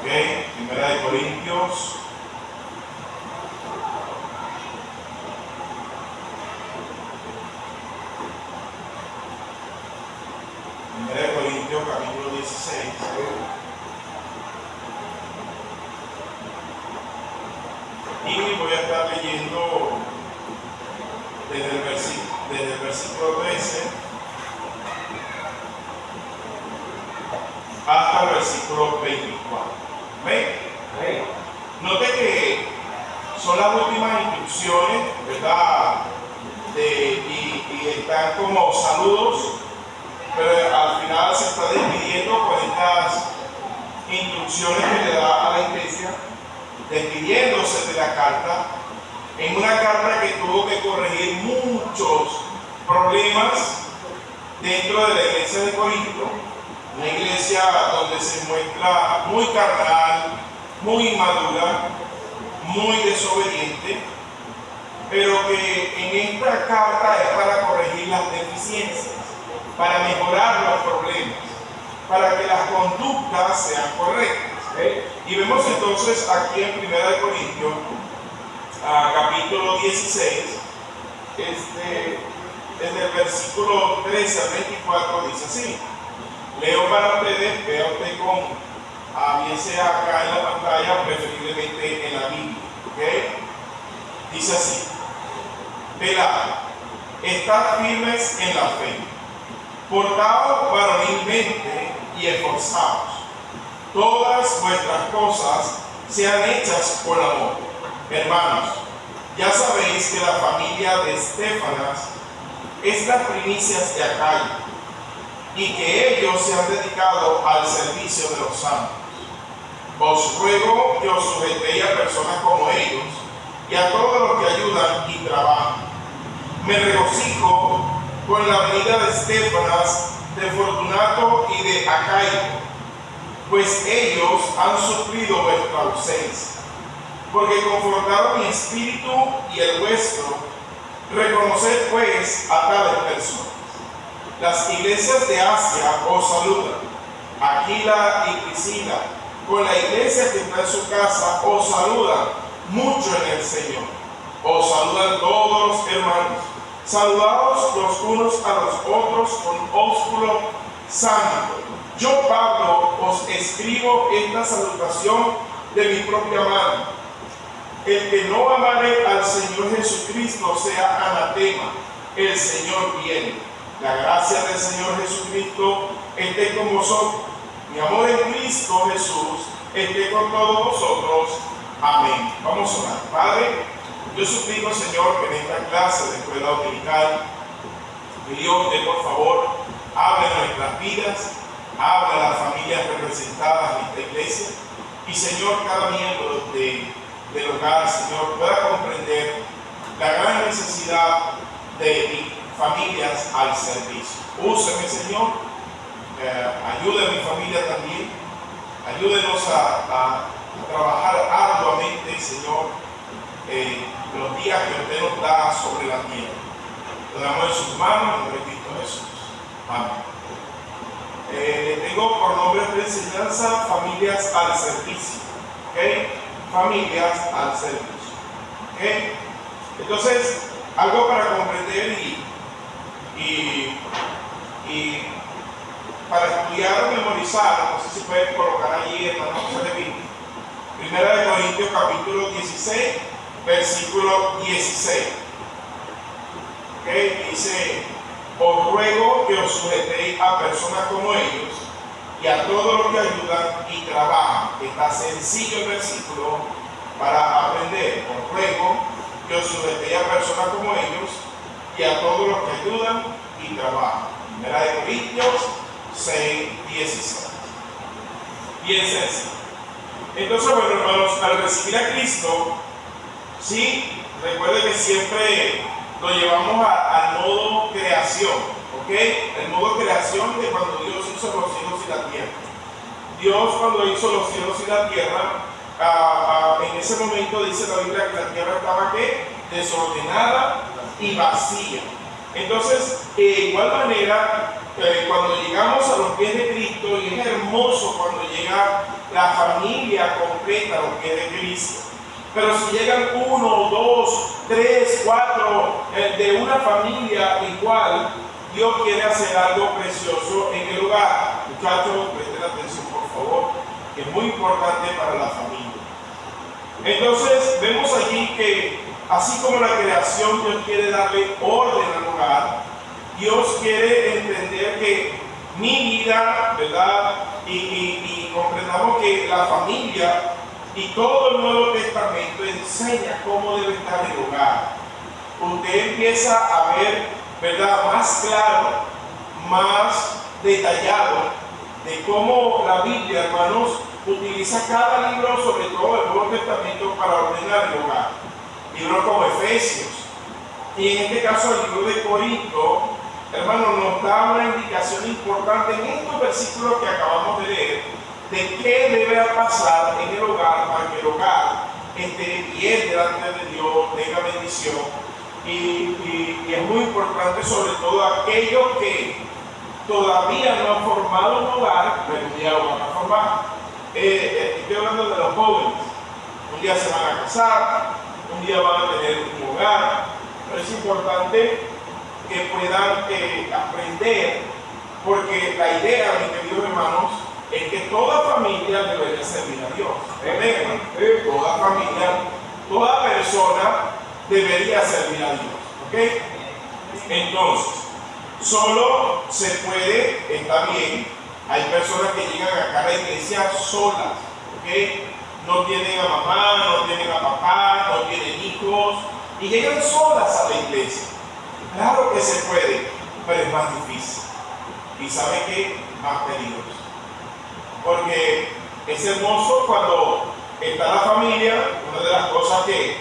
Primera de Corintios. Primera de Corintios, capítulo 16. Y voy a estar leyendo desde el versículo 13 hasta el versículo 24. ¿Ven? Note que son las últimas instrucciones, ¿verdad? Y están como saludos, pero al final se está despidiendo con estas instrucciones que le da a la iglesia, despidiéndose de la carta, en una carta que tuvo que corregir muchos problemas dentro de la iglesia de Corinto, una iglesia donde se muestra muy carnal, muy inmadura, muy desobediente, pero que en esta carta es para corregir las deficiencias, para mejorar los problemas, para que las conductas sean correctas. Y vemos entonces aquí en 1 Corintios, capítulo 16, desde el versículo 13 al 24, dice así. Leo para ustedes, vea usted bien sea acá en la pantalla, preferiblemente en la Biblia. Dice así: velad, estad firmes en la fe, portaos varonilmente y esforzaos. Todas vuestras cosas sean hechas con amor. Hermanos, ya sabéis que la familia de Estéfanas es las primicias de Acaya, y que ellos se han dedicado al servicio de los santos. Os ruego que os sujetéis a personas como ellos y a todos los que ayudan y trabajan. Me regocijo con la venida de Estéfanas, de Fortunato y de Acaico, pues ellos han suplido vuestra ausencia, porque confortaron mi espíritu y el vuestro. Reconoced pues a tales personas. Las iglesias de Asia os saludan. Aquila y Priscila, con la iglesia que está en su casa, os saludan mucho en el Señor. Os saludan todos los hermanos. Saludaos los unos a los otros con ósculo santo. Yo, Pablo, os escribo esta salutación de mi propia mano. El que no amare al Señor Jesucristo sea anatema. El Señor viene. La gracia del Señor Jesucristo esté con vosotros. Mi amor en Cristo Jesús esté con todos vosotros. Amén. Vamos a orar. Padre, yo suplico, Señor, que en esta clase de escuela dominical, Dios, por favor, hable en nuestras vidas, hable a las familias representadas en esta iglesia, y, Señor, cada miembro del hogar, Señor, pueda comprender la gran necesidad de familias al servicio. Úseme, Señor, ayude a mi familia también, ayúdenos a trabajar arduamente, Señor, los días que usted nos da sobre la tierra. Lo damos en sus manos, en el Cristo Jesús. Amén. Tengo por nombre de enseñanza familias al servicio. Familias al servicio. Entonces, algo para comprender y para estudiar o memorizar, no sé si pueden colocar allí en la noche de Biblia. Primera de Corintios, capítulo 16, versículo 16. Dice: os ruego que os sujetéis a personas como ellos y a todos los que ayudan y trabajan. Está sencillo el versículo para aprender. Os ruego que os sujetéis a personas como ellos y a todos los que ayudan y trabajan. Primera de Corintios 6, 16. Bien sencillo. Entonces, bueno, hermanos, al recibir a Cristo, sí, recuerde que siempre lo llevamos al modo creación, el modo creación de cuando Dios hizo los cielos y la tierra. Dios, cuando hizo los cielos y la tierra, en ese momento dice la Biblia que la tierra estaba desordenada y vacía. Entonces, de igual manera, cuando llegamos a los pies de Cristo, y es hermoso cuando llega la familia completa a los pies de Cristo. Pero si llegan 1, 2, 3, 4 de una familia igual, Dios quiere hacer algo precioso en el hogar. Muchachos, presten atención por favor, que es muy importante para la familia. Entonces vemos allí que así como la creación, Dios quiere darle orden al hogar. Dios quiere entender que mi vida, ¿verdad? Y comprendamos que la familia y todo el Nuevo Testamento enseña cómo debe estar el hogar. Usted empieza a ver, ¿verdad?, más claro, más detallado de cómo la Biblia, hermanos, utiliza cada libro, sobre todo el Nuevo Testamento, para ordenar el hogar. Libros como Efesios, y en este caso el libro de Corinto, hermanos, nos da una indicación importante en estos versículos que acabamos de leer, de qué debe pasar en el hogar para que el hogar esté bien delante de Dios, tenga bendición. Y es muy importante, sobre todo aquellos que todavía no han formado un hogar, pero un día lo van a formar. Estoy hablando de los jóvenes. Un día se van a casar, un día van a tener un hogar, pero es importante que puedan aprender, porque la idea, mis queridos hermanos, es que toda familia debería servir a Dios. Toda familia, toda persona debería servir a Dios. ¿Ok? Entonces, solo se puede, está bien, hay personas que llegan acá a la iglesia solas. ¿Ok? No tienen a mamá, no tienen a papá, no tienen hijos, y llegan solas a la iglesia. Claro que se puede, pero es más difícil. ¿Y sabe qué? Más peligroso. Porque es hermoso cuando está la familia. Una de las cosas que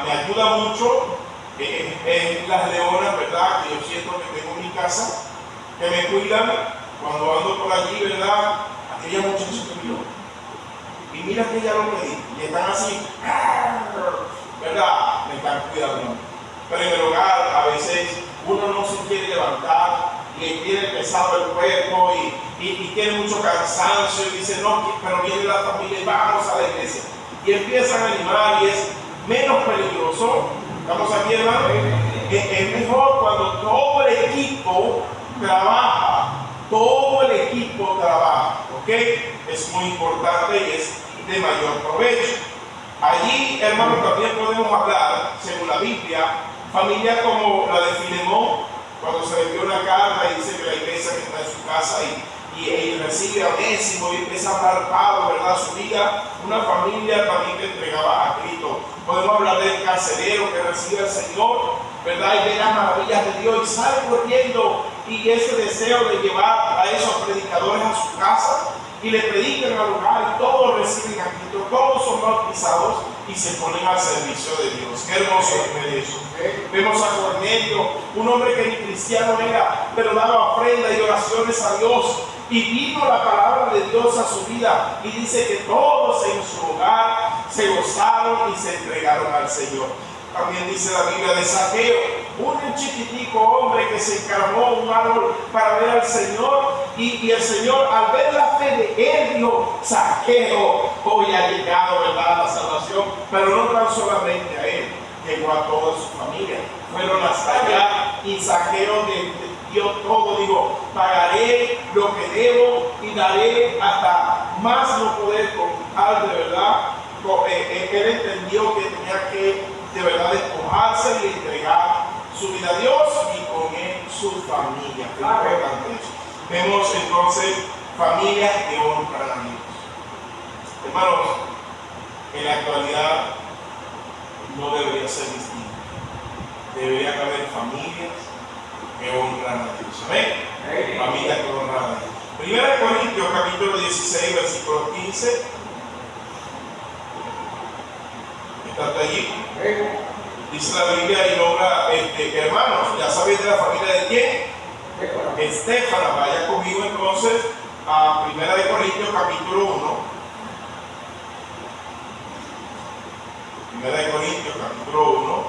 me ayuda mucho es las leonas, ¿verdad?, que yo siento que tengo en mi casa, que me cuidan cuando ando por allí, ¿verdad? Aquella muchacha que miró. Y mira que ya lo pedí. Y están así, ¿verdad? Me están cuidando. Pero en el hogar a veces uno no se quiere levantar y tiene pesado el cuerpo y tiene mucho cansancio y dice, no, pero viene la familia y vamos a la iglesia. Y empiezan a animar y es menos peligroso. ¿Estamos aquí, hermano? Es mejor cuando todo el equipo trabaja. Todo el equipo trabaja. ¿Ok? Es muy importante y es de mayor provecho. Allí, hermano, también podemos hablar, según la Biblia, familias como la de Filemón, cuando se le envió una carta y dice que la iglesia que está en su casa y recibe a Onésimo y empieza a hablar Pablo, ¿verdad?, su vida, una familia también que entregaba a Cristo. Podemos hablar del carcelero que recibe al Señor, ¿verdad?, y ve las maravillas de Dios y sale corriendo, y ese deseo de llevar a esos predicadores a su casa y le predican al hogar y todos reciben a Cristo, todos son bautizados y se ponen al servicio de Dios. Qué hermoso es eso. Vemos a Cornelio, un hombre que ni cristiano era, pero daba ofrenda y oraciones a Dios, y vino la palabra de Dios a su vida, y dice que todos en su hogar se gozaron y se entregaron al Señor. También dice la Biblia de Zaqueo, un chiquitico hombre que se encaramó un árbol para ver al Señor, y el Señor, al ver la fe de él, dijo, Zaqueo, hoy ha llegado, ¿verdad?, la salvación. Pero no tan solamente a él, llegó a toda su familia. Fueron hasta allá y Zaqueo dio todo, dijo, pagaré lo que debo y daré hasta más no poder con tal, de verdad. Él entendió que tenía que de verdad despojarse y entregar su vida a Dios y con él su familia. Qué importante eso. Vemos entonces familias que honran a Dios. Hermanos, en la actualidad no debería ser distinto. Deberían haber familias que honran a Dios. ¿Amén? Familias que honran a Dios. Primera de Corintios, capítulo 16, versículo 15. ¿Está allí? Dice la Biblia y nombra, hermanos, ya sabéis de la familia de quién. Estéfana. Vaya conmigo entonces a Primera de Corintios, capítulo 1. Primera de Corintios, capítulo 1.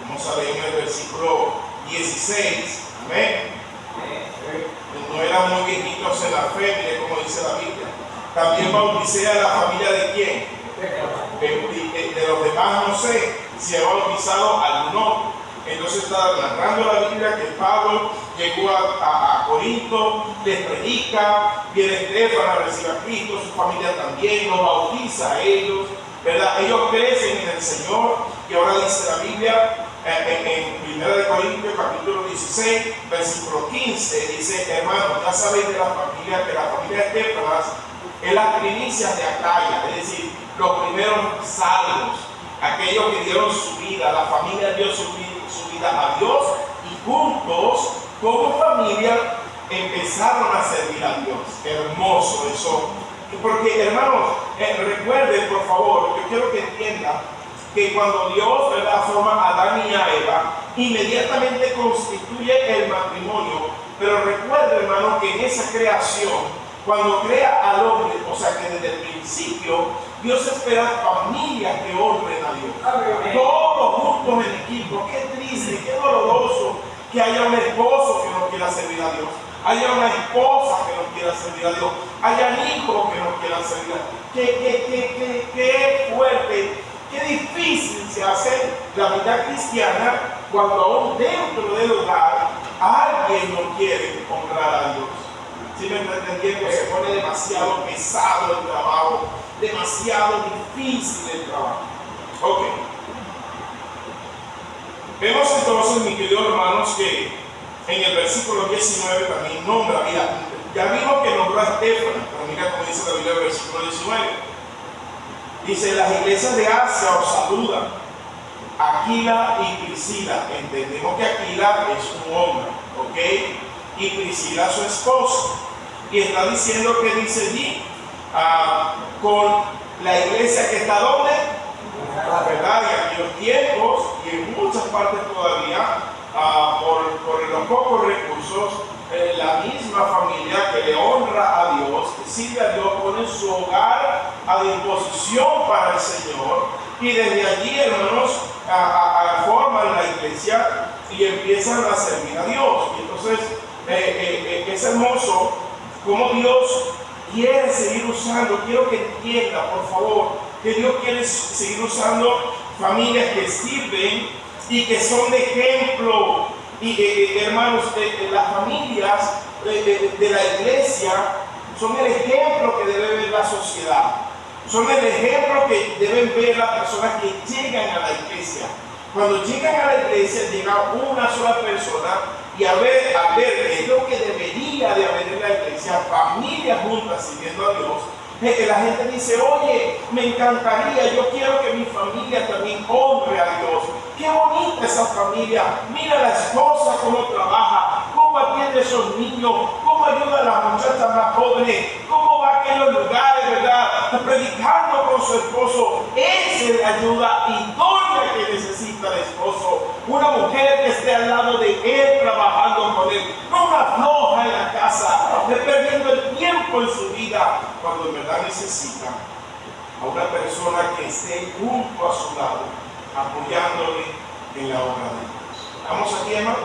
Vamos a leer en el versículo 16. Amén. eran muy viejitos en la fe, mire cómo dice la Biblia. También bauticé a la familia de quién, de los demás no sé si ha bautizado a alguno. Entonces está narrando la Biblia que Pablo llegó a Corinto, les predica, viene Estéfanas, recibe a Cristo, su familia también, los bautiza a ellos, ¿verdad? Ellos crecen en el Señor, y ahora dice la Biblia en 1 Corintios capítulo 16, versículo 15, dice: hermanos, ya sabéis de la familia, que la familia de Estéfanas es las primicias de Acaya, es decir, los primeros salvos, aquellos que dieron su vida, la familia dio su vida a Dios, y juntos, como familia, empezaron a servir a Dios. Hermoso eso. Porque, hermanos, recuerden, por favor, yo quiero que entiendan que cuando Dios, ¿verdad?, forma a Adán y a Eva, inmediatamente constituye el matrimonio. Pero recuerden, hermano, que en esa creación, cuando crea al hombre, o sea que desde el principio, Dios espera familias que honren a Dios. Amén. Todos juntos en equipo. Qué triste, qué doloroso que haya un esposo que no quiera servir a Dios, haya una esposa que no quiera servir a Dios, haya hijos que no quieran servir a Dios. Qué fuerte, qué difícil se hace la vida cristiana cuando aún dentro del hogar alguien no quiere honrar a Dios. Si me está entendiendo, se pone demasiado pesado el trabajo, demasiado difícil el trabajo. Ok. Vemos entonces, mis queridos hermanos, que en el versículo 19 también nombra, mira, ya vimos que nombró a Estéfanas, pero mira cómo dice la Biblia en el versículo 19. Dice: las iglesias de Asia os saludan, Aquila y Priscila. Entendemos que Aquila es un hombre, ¿ok? Y Priscila su esposa. Y está diciendo que dice allí, con la iglesia que está donde, ¿verdad? En aquellos tiempos y en muchas partes todavía, por los pocos recursos, la misma familia que le honra a Dios, que sirve a Dios, pone su hogar a disposición para el Señor, y desde allí, hermanos, forman la iglesia y empiezan a servir a Dios. Y entonces es hermoso cómo Dios quiere seguir usando. Quiero que entienda, por favor, que Dios quiere seguir usando familias que sirven y que son de ejemplo. Y hermanos, las familias de la iglesia son el ejemplo que debe ver la sociedad. Son el ejemplo que deben ver las personas que llegan a la iglesia. Cuando llegan a la iglesia, llega una sola persona, y a ver qué es lo que debería de haber en la iglesia: familias juntas sirviendo a Dios. Que la gente dice: oye, me encantaría, yo quiero que mi familia también honre a Dios. Qué bonita esa familia. Mira la esposa cómo trabaja, cómo atiende a esos niños, cómo ayuda a las muchachas más jóvenes, cómo va a aquellos lugares, ¿verdad?, predicando con su esposo. Ese le ayuda idónea que necesita el esposo. Una mujer que esté al lado de él, trabajando con él, no una floja en la casa, perdiendo el tiempo en su vida, cuando en verdad necesita a una persona que esté junto a su lado, apoyándole en la obra de Dios. ¿Estamos aquí, hermano?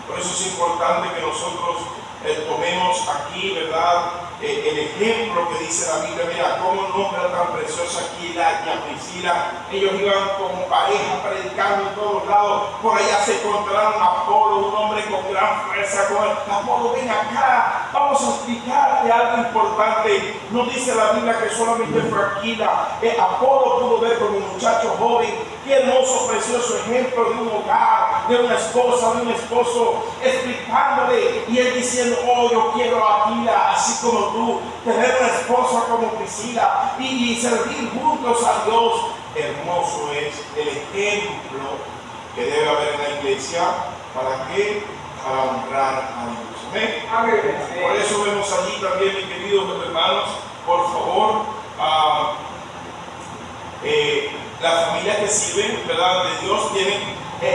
Por eso es importante que nosotros tomemos aquí, ¿verdad?, el ejemplo que dice la Biblia. Mira cómo nombra tan preciosa Aquila y a Priscila. Ellos iban como pareja predicando en todos lados. Por allá se encontraron a Apolo, un hombre con gran fuerza. Apolo, ven acá, vamos a explicarte algo importante. No dice la Biblia que solamente fue Aquila. Apolo pudo ver como un muchacho joven. Qué hermoso, precioso ejemplo de un hogar, de una esposa, de un esposo, explicándole, y él diciendo: oh, yo quiero a Aquila, así como tú, tener una esposa como Priscila y servir juntos a Dios. Hermoso es el ejemplo que debe haber en la iglesia. ¿Para qué? Para honrar a Dios. ¿Amén? Por eso vemos allí también, mis queridos hermanos, por favor, las familias que sirven, ¿verdad?, de Dios tienen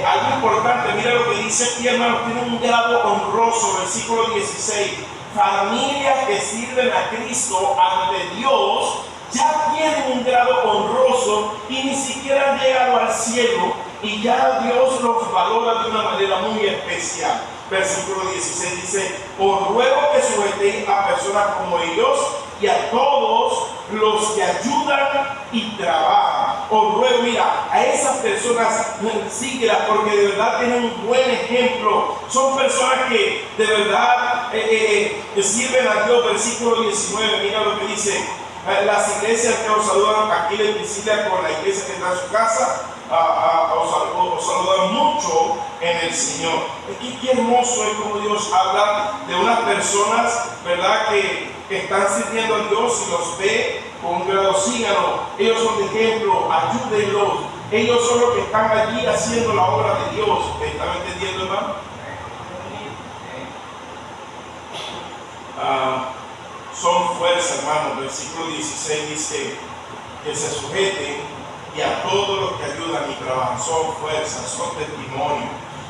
algo importante. Mira lo que dice aquí, hermanos, tiene un grado honroso, versículo 16. Familias que sirven a Cristo ante Dios ya tienen un grado honroso y ni siquiera han llegado al cielo, y ya Dios los valora de una manera muy especial. versículo 16 dice: os ruego que sujetéis a personas como ellos y a todos los que ayudan y trabajan. Os ruego, mira, a esas personas síguelas, porque de verdad tienen un buen ejemplo. Son personas que de verdad sirven a Dios. Versículo 19, mira lo que dice: las iglesias que os saludan aquí de Priscila con la iglesia que está en su casa, os saludan mucho en el Señor. Qué hermoso es como Dios habla de unas personas, ¿verdad?, que están sirviendo a Dios y los ve con un grado. Síganlo, ellos son de ejemplo, ayúdenlos. Ellos son los que están allí haciendo la obra de Dios. ¿Me están entendiendo, hermano? Son fuerza, hermano. Versículo 16 dice que se sujeten y a todos los que ayudan y trabajan. Son fuerza, son testimonio,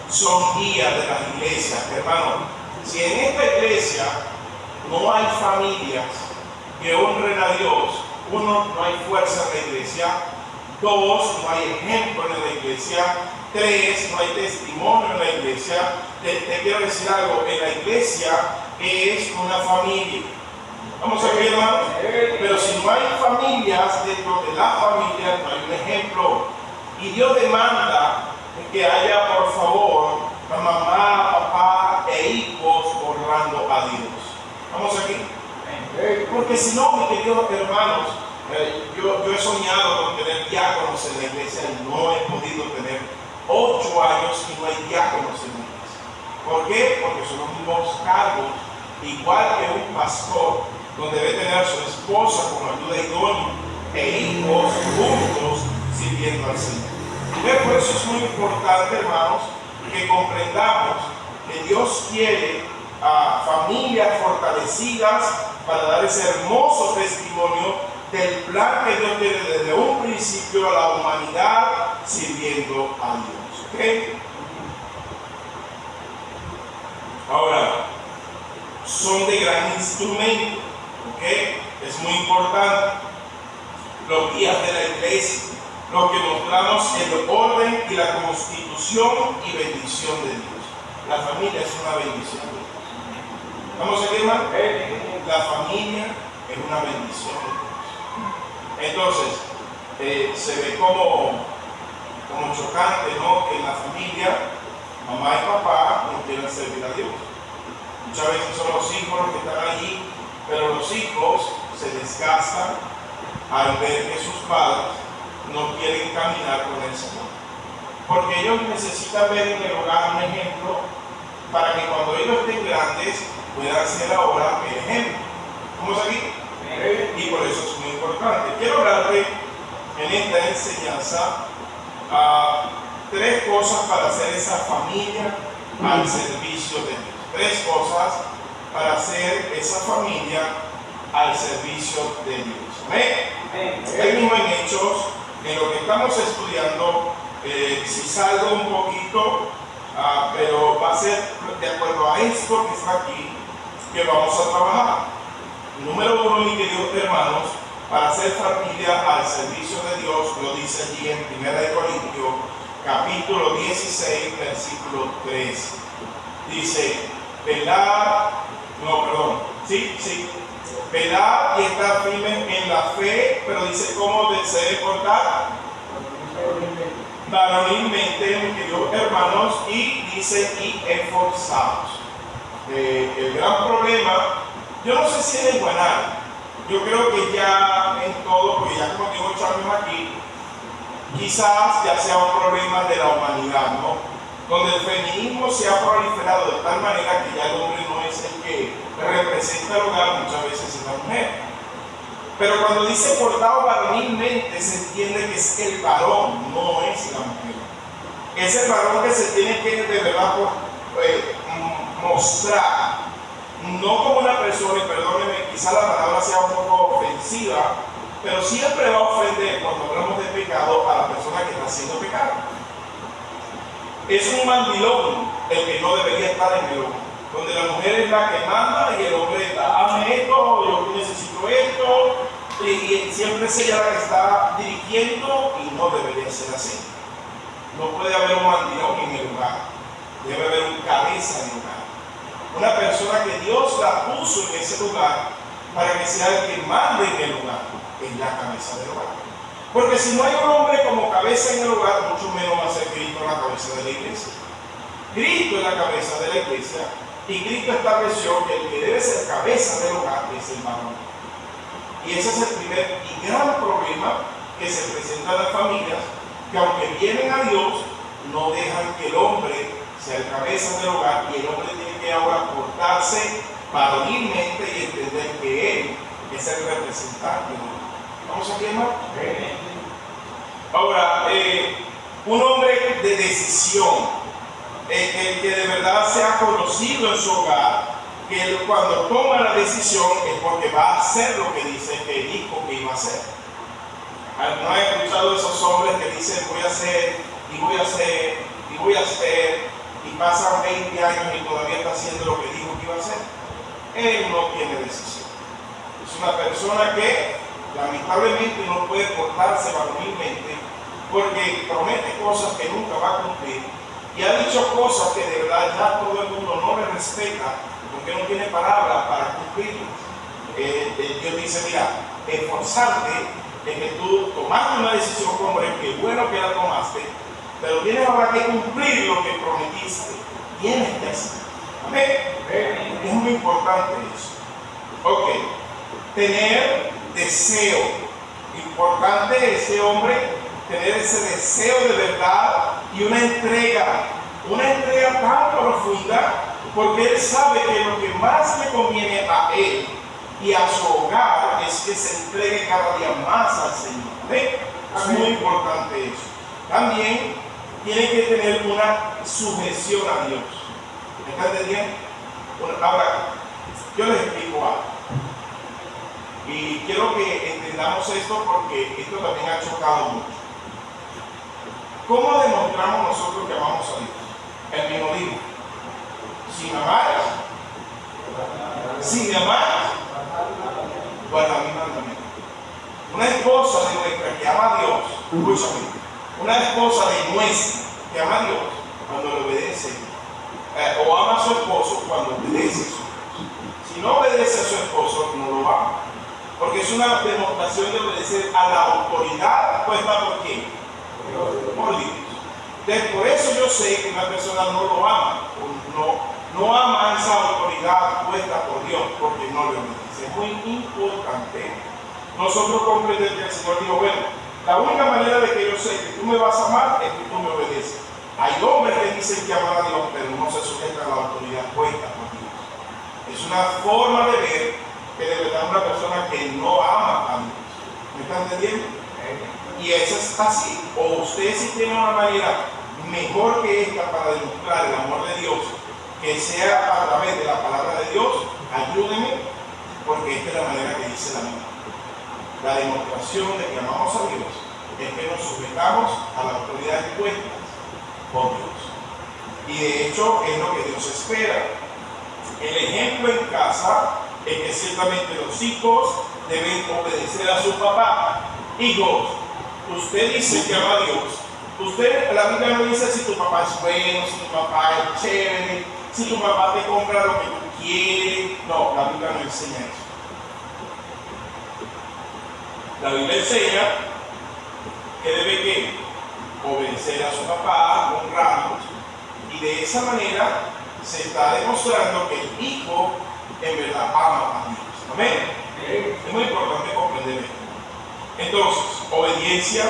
son guías de las iglesias. Hermano, si en esta iglesia no hay familias que honren a Dios, uno, no hay fuerza en la iglesia; dos, no hay ejemplo en la iglesia; tres, no hay testimonio en la iglesia. Te quiero decir algo: en la iglesia es una familia. Vamos a ver, hermanos. Pero si no hay familias, dentro de la familia no hay un ejemplo. Y Dios demanda que haya, por favor, mamá, papá e hijos honrando a Dios. Vamos aquí. Porque si no, mis queridos hermanos, yo he soñado con tener diáconos en la iglesia y no he podido tener 8 años y no hay diáconos en la iglesia. ¿Por qué? Porque son los mismos cargos, igual que un pastor, donde debe tener a su esposa como ayuda idónea e hijos juntos sirviendo al Señor. Por eso es muy importante, hermanos, que comprendamos que Dios quiere a familias fortalecidas para dar ese hermoso testimonio del plan que Dios tiene desde un principio a la humanidad sirviendo a Dios. ¿Okay? Ahora, son de gran instrumento. ¿Okay? Es muy importante. Los guías de la iglesia, los que mostramos el orden y la constitución y bendición de Dios. La familia es una bendición de Dios. ¿Vamos a ver, hermano? La familia es una bendición de Dios. Entonces, se ve como chocante, ¿no?, que en la familia mamá y papá no quieran servir a Dios. Muchas veces son los hijos los que están allí, pero los hijos se desgastan al ver que sus padres no quieren caminar con el Señor. Porque ellos necesitan ver en el hogar un ejemplo para que cuando ellos estén grandes puedan ser ahora el ejemplo. ¿Vamos aquí? Y por eso es muy importante. Quiero hablarte en esta enseñanza 3 cosas para hacer esa familia al servicio de Dios. 3 cosas para hacer esa familia al servicio de Dios. ¿Amén? Ahí mismo en Hechos, en lo que estamos estudiando, si salgo un poquito, pero va a ser de acuerdo a esto que está aquí, que vamos a trabajar. Número 1, mis queridos hermanos, para hacer familia al servicio de Dios, lo dice allí en 1 Corintios, capítulo 16, versículo 3. Dice: velad y estar firmes en la fe, pero dice cómo se debe portar varonilmente, mis queridos hermanos, y dice y esforzados. El gran problema, yo no sé si es en Guaná, yo creo que ya en todo, porque ya como tengo 8 años aquí, quizás ya sea un problema de la humanidad, ¿no?, donde el feminismo se ha proliferado de tal manera que ya el hombre no es el que representa el hogar, muchas veces es la mujer. Pero cuando dice portado varonilmente, se entiende que es el varón, no es la mujer. Es el varón que se tiene que de verdad mostrar, no como una persona, y perdónenme, quizá la palabra sea un poco ofensiva, pero siempre va a ofender cuando hablamos de pecado a la persona que está haciendo pecado. Es un mandilón el que no debería estar en el hombre, donde la mujer es la que manda y el hombre está: hazme esto, yo necesito esto, y siempre es ella la que está dirigiendo, y no debería ser así. No puede haber un mandilón en el hogar. debe haber un cabeza de hogar. Una persona que Dios la puso en ese lugar para que sea el que mande en el hogar, en la cabeza del hogar. Porque si no hay un hombre como cabeza en el hogar, mucho menos va a ser Cristo la cabeza de la iglesia. Cristo es la cabeza de la iglesia y Cristo estableció que el que debe ser cabeza del hogar es el varón. Y ese es el primer y gran problema que se presenta en las familias, que aunque vienen a Dios, no dejan que el hombre sea el cabeza del hogar y el hombre tiene que ahora portarse varonilmente y entender que él es el representante del hogar. ¿Vamos aquí, hermano? Ahora, un hombre de decisión, que de verdad sea conocido en su hogar, que él, cuando toma la decisión es porque va a hacer lo que dice que dijo que iba a hacer. ¿No he escuchado esos hombres que dicen voy a hacer y voy a hacer y voy a hacer y pasan 20 años y todavía está haciendo lo que dijo que iba a hacer? Él no tiene decisión. Es una persona que lamentablemente no puede portarse varonilmente porque promete cosas que nunca va a cumplir y ha dicho cosas que de verdad ya todo el mundo no le respeta porque no tiene palabras para cumplirlas. Dios dice, mira, esforzarte en que tú tomaste una decisión como hombre, que bueno que la tomaste, pero tienes ahora que cumplir lo que prometiste. Tienes que hacer. Amén. Es muy importante eso. Ok. Tener deseo. Importante ese hombre, tener ese deseo de verdad y una entrega tan profunda, porque él sabe que lo que más le conviene a él y a su hogar es que se entregue cada día más al Señor. ¿Amén? Es muy importante eso. También tiene que tener una sujeción a Dios. ¿Me están entendiendo? Bueno, ahora, yo les explico algo. Y quiero que entendamos esto porque esto también ha chocado mucho. ¿Cómo demostramos nosotros que amamos a Dios? El mismo dijo: si me amáis, guarda mi mandamiento. Una esposa de nuestra que ama a Dios, escúchame, una esposa de nuestra que ama a Dios cuando le obedece, o ama a su esposo cuando obedece a su esposo. Si no obedece a su esposo, no lo ama. Porque es una demostración de obedecer a la autoridad puesta por quién? Por Dios. Entonces, por eso yo sé que una persona no lo ama, no ama esa autoridad puesta por Dios, porque no le obedece. Es muy importante nosotros comprender que el Señor dijo, bueno, la única manera de que yo sé que tú me vas a amar es que tú me obedeces. Hay hombres que dicen que aman a Dios, pero no se sujetan a la autoridad puesta por Dios. Es una forma de ver que de verdad una persona que no ama a Dios. ¿Me están entendiendo? Y eso es así. O usted si tiene una manera mejor que esta para demostrar el amor de Dios, que sea a través de la palabra de Dios, ayúdenme, porque esta es la manera que dice la Biblia. La demostración de que amamos a Dios es que nos sujetamos a la autoridad impuesta por Dios. Y de hecho es lo que Dios espera. El ejemplo en casa es que ciertamente los hijos deben obedecer a su papá. Hijos, usted dice que ama a Dios. La Biblia no dice si tu papá es bueno, si tu papá es chévere, si tu papá te compra lo que tú quieres. No, la Biblia no enseña eso. La Biblia enseña que debe que obedecer a su papá, honrarlos, y de esa manera se está demostrando que el hijo en verdad ama a Dios. Amén. Es muy importante comprender esto. Entonces, obediencia,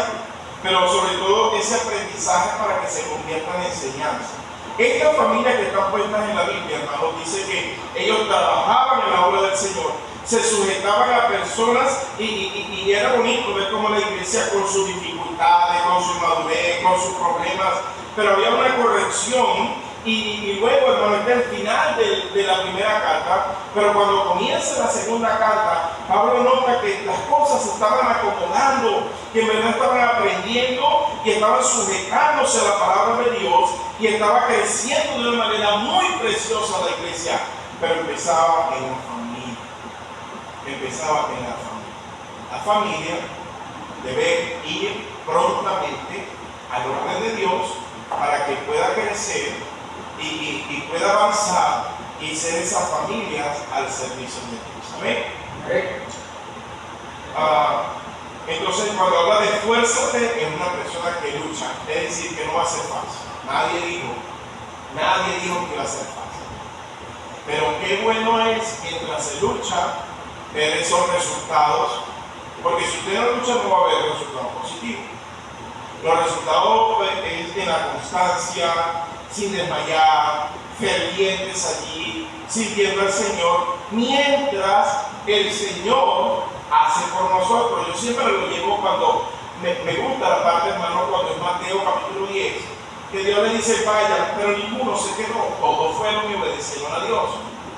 pero sobre todo ese aprendizaje para que se convierta en enseñanza. Estas familias que están puestas en la Biblia, hermanos, dice que ellos trabajaban en la obra del Señor, se sujetaban a personas y era bonito ver cómo la iglesia con sus dificultades, con su inmadurez, con sus problemas, pero había una corrección. Y luego, hermano, está el final de la primera carta, pero cuando comienza la segunda carta, Pablo nota que las cosas se estaban acomodando, que en verdad estaban aprendiendo y estaban sujetándose a la palabra de Dios y estaba creciendo de una manera muy preciosa la iglesia, pero empezaba en la familia. La familia debe ir prontamente al orden de Dios para que pueda crecer y pueda avanzar y ser esas familias al servicio de Dios. Amén. Entonces, cuando habla de esfuérzate, es una persona que lucha, es decir, que no va a ser fácil. Nadie dijo que iba a ser fácil. Pero qué bueno es mientras se lucha ver esos resultados, porque si usted no lucha no va a haber resultados positivos. Los resultados es de la constancia, sin desmayar, fervientes allí, sirviendo al Señor, mientras el Señor hace por nosotros. Yo siempre lo llevo cuando me gusta la parte, hermano, cuando es Mateo capítulo 10, que Dios le dice vaya, pero ninguno se quedó, todos fueron y obedecieron a Dios.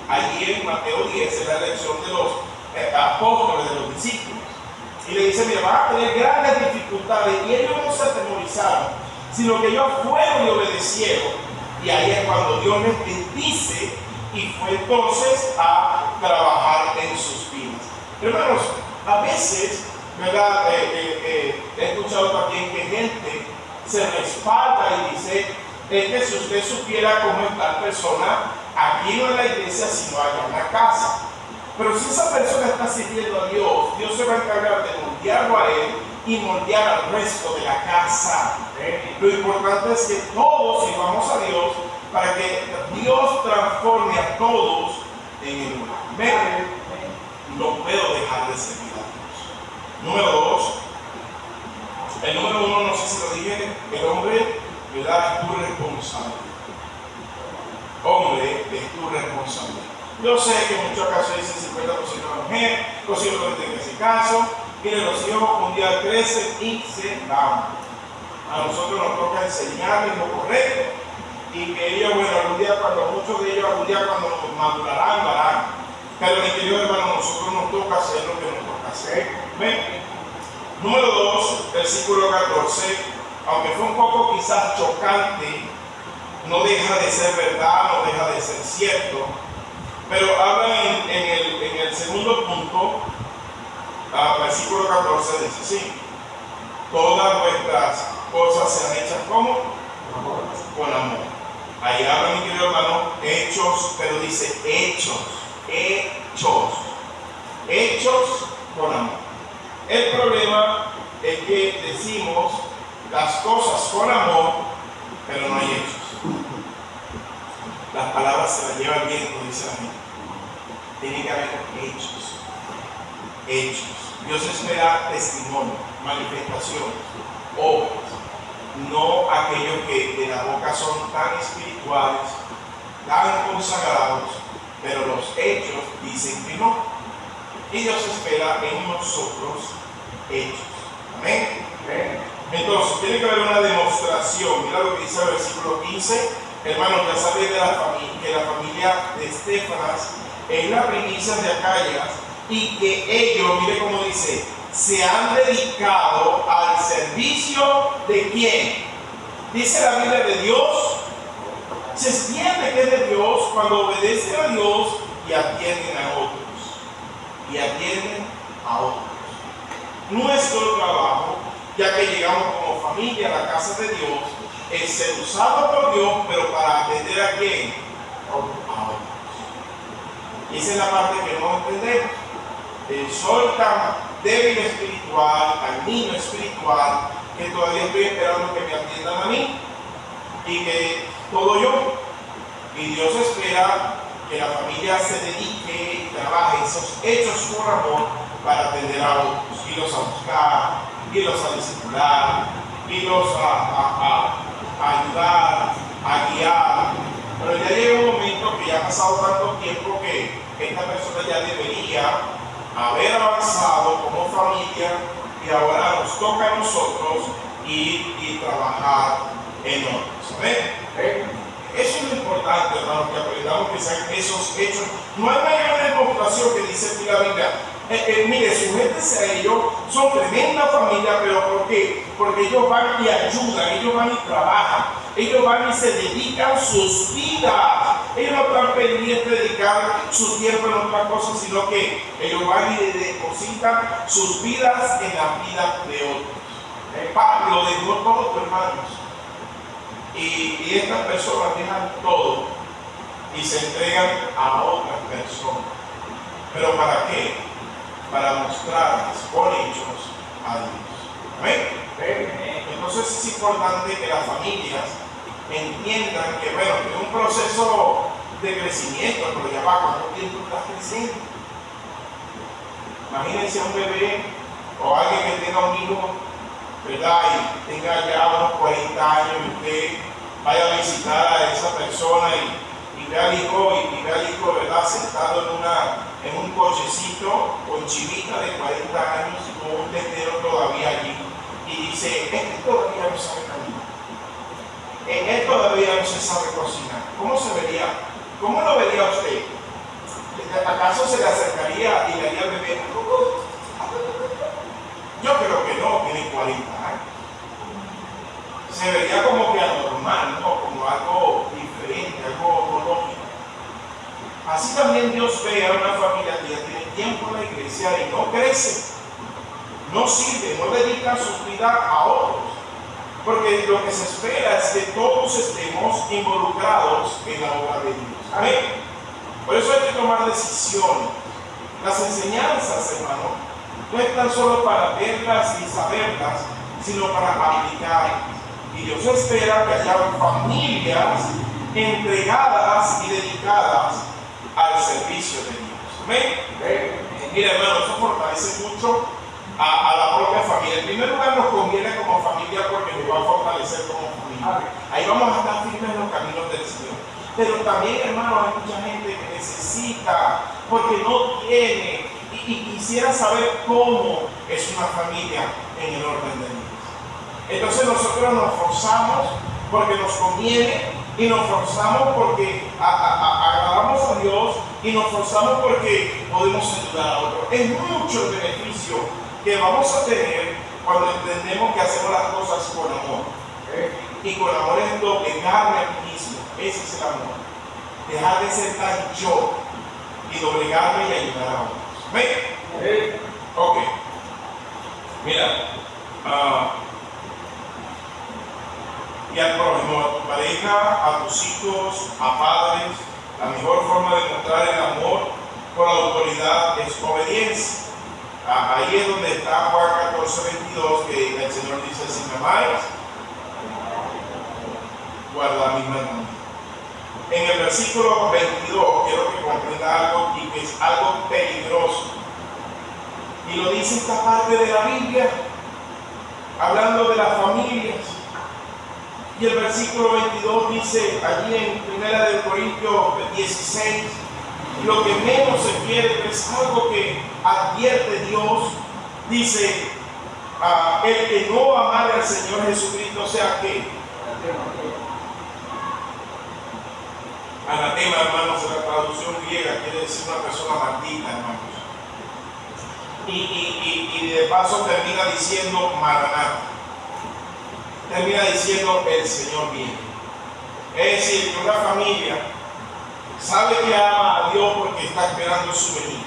Allí en Mateo 10 es la elección de los apóstoles, de los discípulos. Y le dice, mira, van a tener grandes dificultades, y ellos no se atemorizaron, sino que ellos fueron y obedecieron. Y ahí es cuando Dios les bendice y fue entonces a trabajar en sus vidas. Hermanos, a veces, ¿verdad? He escuchado también que gente se respalda y dice, es que si usted supiera cómo es tal persona, aquí no en la iglesia, sino allá en la casa. Pero si esa persona está sirviendo a Dios, Dios se va a encargar de moldearlo a él y moldear al resto de la casa. Lo importante es que todos sirvamos a Dios para que Dios transforme a todos en el lugar. No puedo dejar de servir a Dios. Número 2. El número 1, no sé si lo dije, el hombre, ¿verdad? Es tu responsabilidad. Hombre, es tu responsabilidad. Yo sé que en muchas ocasiones dicen 50% de la mujer, los hijos no tienen ese caso. Miren, los hijos un día crecen y se van. A nosotros nos toca enseñarles lo correcto y que ellos, bueno, algún día cuando muchos de ellos, algún día cuando madurarán, lo harán. Pero en el interior, hermano, nosotros nos toca hacer lo que nos toca hacer. ¿Ven? Número 2, versículo 14, aunque fue un poco quizás chocante, no deja de ser verdad, no deja de ser cierto. Pero habla en el segundo punto, versículo 14, dice así: todas nuestras cosas sean hechas como con amor. Ahí habla, mi querido hermano, hechos, pero dice hechos con amor. El problema es que decimos las cosas con amor, pero no hay hechos. Las palabras se las lleva el viento, dice la gente. Tiene que haber hechos. Dios espera testimonio, manifestaciones, obras, no aquellos que de la boca son tan espirituales, tan consagrados, pero los hechos dicen que no. Y Dios espera en nosotros hechos. Amén. Entonces, tiene que haber una demostración. Mira lo que dice el versículo 15. Hermanos, ya sabéis que la familia de Estefanas es la primicia de Acayas y que ellos, mire cómo dice, se han dedicado al servicio de ¿quién? Dice la Biblia de Dios. Se entiende que es de Dios cuando obedecen a Dios y atienden a otros. Nuestro trabajo, ya que llegamos como familia a la casa de Dios, es ser usado por Dios, pero para atender a quién? A otros. Y esa es la parte que no entendemos. Soy tan débil espiritual, tan niño espiritual, que todavía estoy esperando que me atiendan a mí y que todo yo. Y Dios espera que la familia se dedique y trabaje esos hechos con amor para atender a otros, irlos a buscar, irlos a discipular, irlos a ayudar, a guiar. Pero ya llega un momento que ya ha pasado tanto tiempo que esta persona ya debería haber avanzado como familia y ahora nos toca a nosotros ir y trabajar en otros. ¿Ven? Eso es lo importante, hermanos, que aprendamos que sean esos hechos. No hay mayor demostración que dice la Biblia. Mire, sujétese a ellos, son tremenda familia, pero ¿por qué? Porque ellos van y ayudan, ellos van y trabajan, ellos van y se dedican sus vidas. Ellos no están pendientes de dedicar su tiempo en otras cosas, sino que ellos van y depositan sus vidas en la vida de otros. Pablo dejó todo, hermanos. Y estas personas dejan todo y se entregan a otras personas. ¿Pero para qué? Para mostrarles con hechos a Dios. ¿Amén? Entonces es importante que las familias entiendan que, bueno, es un proceso de crecimiento, pero ya va, ¿cuánto tiempo estás creciendo? Imagínense a un bebé o alguien que tenga un hijo, ¿verdad? Y tenga ya unos 40 años y usted vaya a visitar a esa persona y ve al hijo, ¿verdad? Sentado en un cochecito con chivita de 40 años y con un tetero todavía allí. Y dice, este todavía no sabe caminar. Él todavía no se sabe cocinar. ¿Cómo se vería? ¿Cómo lo vería usted? ¿Acaso se le acercaría y le haría al bebé? Yo creo que no, tiene 40 años. Se vería como que anormal, ¿no? Como algo diferente, algo no lógico. Así también Dios ve a una familia que ya tiene tiempo en la iglesia y no crece, no sirve, no dedica su vida a otros. Porque lo que se espera es que todos estemos involucrados en la obra de Dios. Amén. Por eso hay que tomar decisiones. Las enseñanzas, hermano, no están solo para verlas y saberlas, sino para aplicarlas. Y Dios espera que haya familias entregadas y dedicadas al servicio de Dios. Amén. Mira, hermano, eso fortalece mucho a la propia familia. En primer lugar, nos conviene como familia porque nos va a fortalecer como familia. Ahí vamos a estar firmes en los caminos del Señor. Pero también, hermano, hay mucha gente que necesita, porque no tiene, y quisiera saber cómo es una familia en el orden de Dios. Entonces nosotros nos forzamos porque nos conviene, y nos forzamos porque agradamos a Dios, y nos forzamos porque podemos ayudar a otros. Es mucho el beneficio que vamos a tener cuando entendemos que hacemos las cosas con amor. Y con amor es doblegarme a mí mismo. Ese es el amor. Dejar de ser tan yo y doblegarme y ayudar a otros. ¿Ven? Ok. Mira. Y al prójimo, a tu pareja, a tus hijos, a padres, la mejor forma de mostrar el amor por la autoridad es obediencia. Ahí es donde está Juan 14:22, que el Señor dice: si me amáis, guarda mis mandamientos. En el versículo 22 quiero que comprenda algo y que es algo peligroso. Y lo dice esta parte de la Biblia, hablando de las familias. Y el versículo 22 dice allí en 1 Corintios 16, lo que menos se quiere, es algo que advierte Dios, dice, el que no amare al Señor Jesucristo, o sea que anatema, hermanos, en la traducción griega quiere decir una persona maldita, hermanos. Y de paso termina diciendo Maranatha. Termina diciendo el Señor viene. Es decir, que una familia sabe que ama a Dios porque está esperando su venida.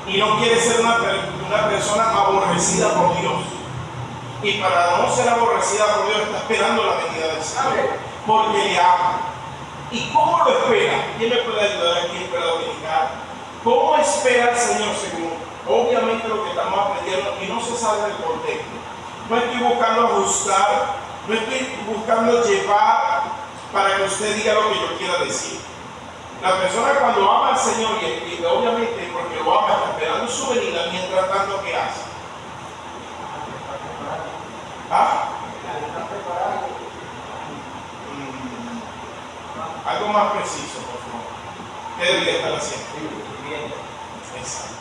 Y no quiere ser una persona aborrecida por Dios. Y para no ser aborrecida por Dios está esperando la venida del Señor. Porque le ama. ¿Y cómo lo espera? ¿Quién me puede ayudar aquí en Escuela Dominical? ¿Cómo espera el Señor según? Obviamente lo que estamos aprendiendo y no se sale del contexto. No estoy buscando ajustar, no estoy buscando llevar para que usted diga lo que yo quiera decir. La persona cuando ama al Señor y obviamente porque lo ama está esperando su venida, mientras tanto, ¿qué hace? Algo más preciso, por favor. ¿Qué debería estar haciendo? Exacto.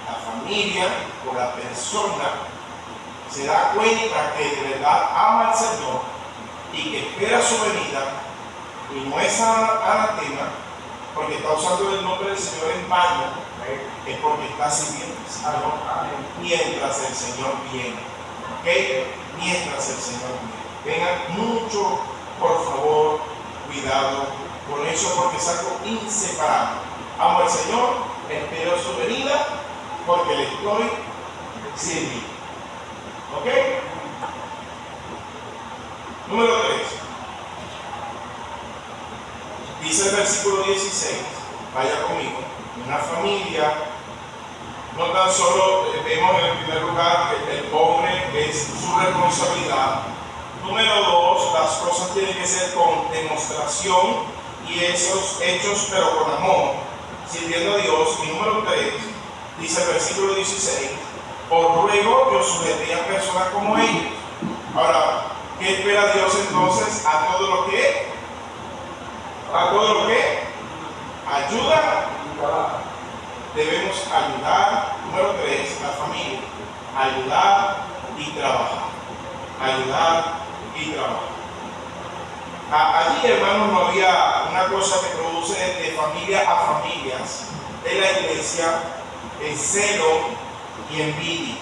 La familia o la persona se da cuenta que de verdad ama al Señor y que espera su venida, y no es anatema porque está usando el nombre del Señor en vano, es porque está sirviendo al Señor mientras el Señor viene. ¿Ok? Mientras el Señor viene. Tengan mucho, por favor, cuidado con eso, porque es algo inseparable. Amo al Señor, espero su venida porque le estoy sirviendo. ¿Ok? Número 3. Dice el versículo 16, vaya conmigo, una familia, no tan solo vemos en el primer lugar que el hombre es su responsabilidad. Número 2, las cosas tienen que ser con demostración y esos hechos pero con amor, sirviendo a Dios. Y número 3, dice el versículo 16, os ruego que os sujetéis a personas como ellos. Ahora, ¿qué espera Dios entonces a todo lo que? A todo lo que ayuda y trabaja. Debemos ayudar. Número 3, la familia. Ayudar y trabajar. Ayudar y trabajar. Allí, hermanos, no había una cosa que produce de familia a familias de la iglesia, el celo y envidia.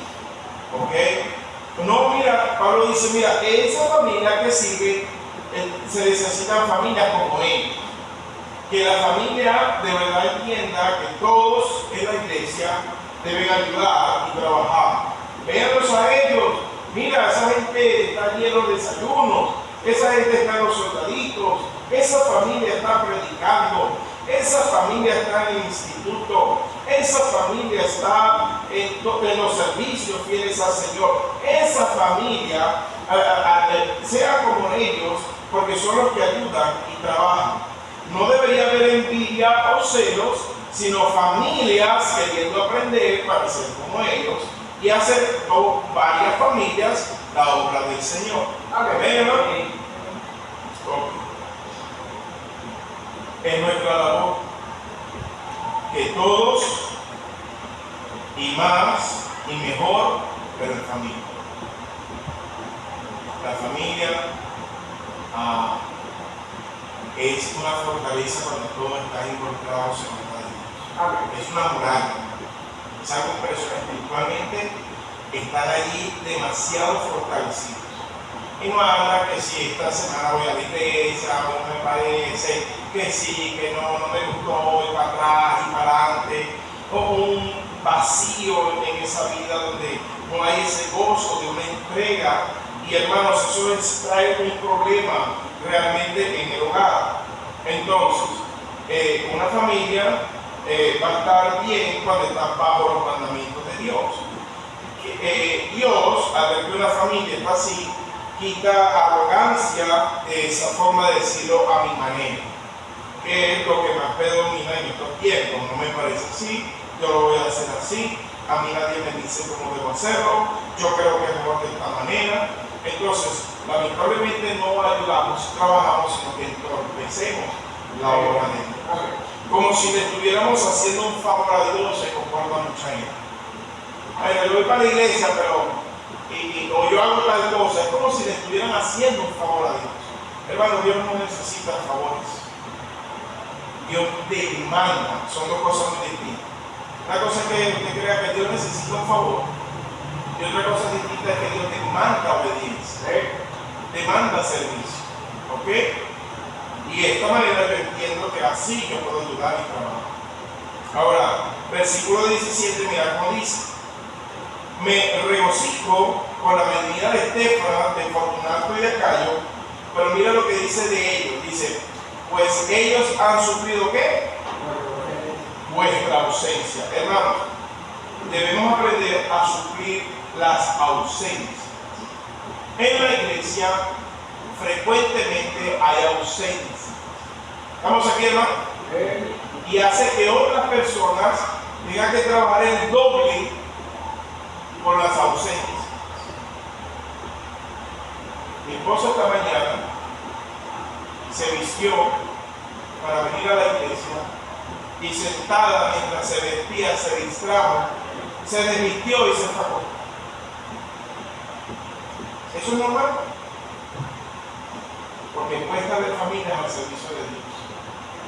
¿Ok? No, mira, Pablo dice, mira, esa familia que sigue, se necesitan familias como él. Que la familia de verdad entienda que todos en la iglesia deben ayudar y trabajar. Véanlos a ellos. Mira, esa gente está lleno de desayunos, esa gente está en los soldaditos, esa familia está predicando, esa familia está en el instituto, esa familia está en los servicios fieles al Señor. Esa familia, sea como ellos, porque son los que ayudan y trabajan. No debería haber envidia o celos, sino familias queriendo aprender para ser como ellos y hacer varias familias la obra del Señor. Amén. Es nuestra labor que todos y más y mejor, pero en familia. La familia es una fortaleza cuando todos están involucrados en la vida. Es una muralla. Es algo personal. Espiritualmente están allí demasiado fortalecidos. Y no habla que si esta semana voy a la iglesia, no me parece, que sí, que no me gustó, y para atrás y para adelante, o un vacío en esa vida donde no hay ese gozo de una entrega. Y hermanos, eso trae un problema realmente en el hogar. Entonces, una familia va a estar bien cuando está bajo los mandamientos de Dios. Dios, al ver que una familia está así, quita arrogancia de esa forma de decirlo a mi manera, que es lo que más predomina en estos tiempos. No me parece así, yo lo voy a hacer así, a mí nadie me dice cómo debo hacerlo, yo creo que es mejor de esta manera. Entonces, lamentablemente no ayudamos, trabajamos, sino que entorpecemos la obra de Dios. Como si le estuviéramos haciendo un favor a Dios, se comporta mucha gente. Yo voy para la iglesia, pero o yo hago tal cosa, es como si le estuvieran haciendo un favor a Dios. Hermano, Dios no necesita favores. Dios demanda, son dos cosas muy distintas. Una cosa es que usted crea que Dios necesita un favor. Y otra cosa distinta es que Dios demanda obediencia, demanda servicio. ¿Ok? Y de esta manera yo entiendo que así yo puedo ayudar y trabajar. Ahora, versículo 17, mira cómo dice: me regocijo con la venida de Estéfanas, de Fortunato y de Cayo, pero mira lo que dice de ellos. Dice, pues ellos han sufrido ¿qué? Vuestra ausencia. Hermanos, debemos aprender a sufrir las ausencias. En la iglesia frecuentemente hay ausencias. ¿Estamos aquí, hermano? Y hace que otras personas tengan que trabajar el doble por las ausencias. Mi esposa esta mañana se vistió para venir a la iglesia y sentada mientras se vestía, se distrajo, se desvistió y se fue a acostar. ¿Eso es normal? Porque cuesta de familia al servicio de Dios.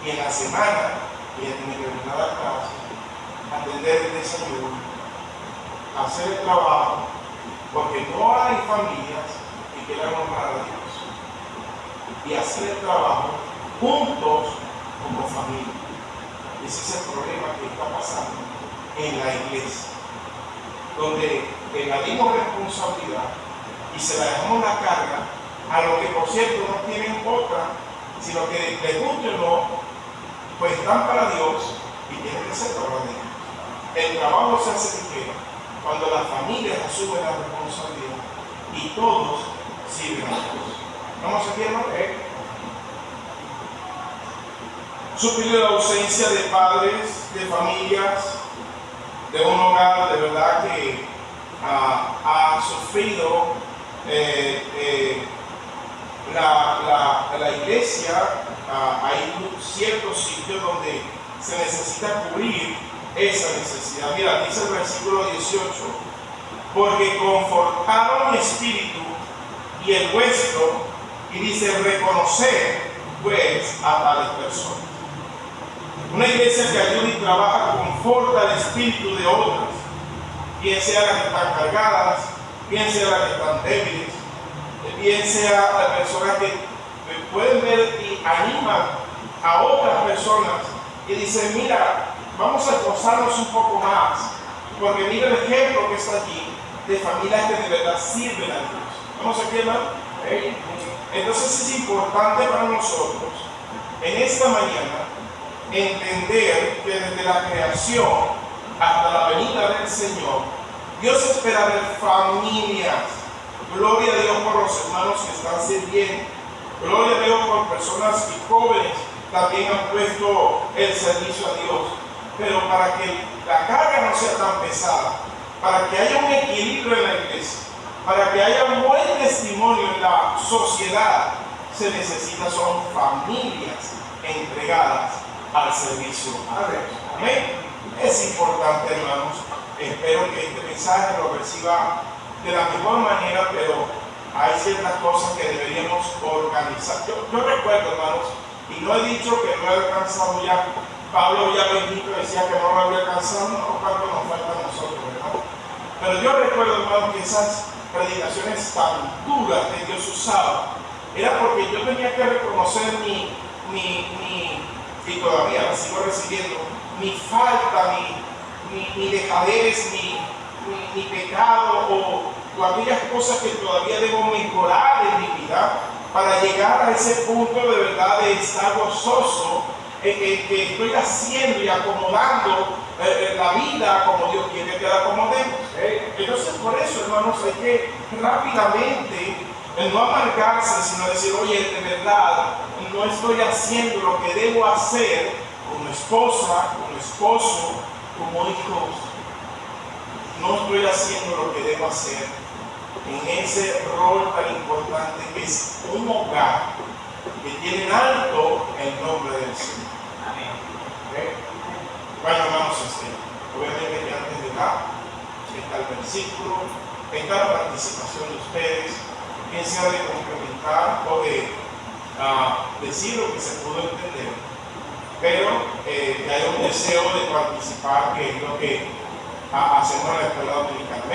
Y en la semana ella tiene que venir a la clase, atender el desayuno, hacer el trabajo, porque no hay familias que quieran honrar a Dios y hacer el trabajo juntos como familia. Ese es el problema que está pasando en la iglesia, donde evadimos responsabilidad y se la dejamos la carga a los que por cierto no tienen otra, sino que les guste o no, pues están para Dios y tienen que ser para Dios. El trabajo se hace ligero cuando las familias asumen la responsabilidad y todos sirven a Dios. ¿Vamos a ver, hermano? Suplir la ausencia de padres, de familias, de un hogar de verdad que ha sufrido la iglesia. Hay ciertos sitios donde se necesita cubrir esa necesidad. Mira, dice el versículo 18, porque confortaron mi espíritu y el vuestro, y dice reconocer pues a tales personas. Una iglesia que ayuda y trabaja conforta el espíritu de otras, bien sea las que están cargadas, bien sea las que están débiles, bien sea las personas que pueden ver y animan a otras personas y dicen, mira, vamos a esforzarnos un poco más, porque mira el ejemplo que está allí de familias que de verdad sirven a Dios. ¿Vamos aquí, hermano? Entonces es importante para nosotros en esta mañana entender que desde la creación hasta la venida del Señor, Dios espera ver familias. Gloria a Dios por los hermanos que están sirviendo. Gloria a Dios por personas y jóvenes también han puesto el servicio a Dios. Pero para que la carga no sea tan pesada, para que haya un equilibrio en la iglesia, para que haya un buen testimonio en la sociedad, se necesita son familias entregadas al servicio a Dios. Amén. Es importante, hermanos. Espero que este mensaje lo reciba de la mejor manera, pero hay ciertas cosas que deberíamos organizar. Yo recuerdo, hermanos, y no he dicho que no he alcanzado ya. Pablo ya bendito decía que no lo había alcanzado, no, cuánto nos falta a nosotros, ¿verdad? Pero yo recuerdo, hermanos, que esas predicaciones tan duras que Dios usaba era porque yo tenía que reconocer y todavía la sigo recibiendo, mi falta, mi dejadez, mi pecado o aquellas cosas que todavía debo mejorar en mi vida para llegar a ese punto de verdad de estar gozoso que estoy haciendo y acomodando la vida como Dios quiere que la acomodemos. Entonces por eso, hermanos, hay que rápidamente no amargarse, sino decir, oye, de verdad no estoy haciendo lo que debo hacer como esposa, como esposo, como hijos. No estoy haciendo lo que debo hacer en ese rol tan importante que es un hogar que tiene en alto el nombre del Señor. Amén. Bueno, hermanos, obviamente que antes de nada está el versículo, está la participación de ustedes, bien sea de complementar o de decir lo que se pudo entender, pero que haya un deseo de participar, que es lo que hacemos en la escuela dominicana.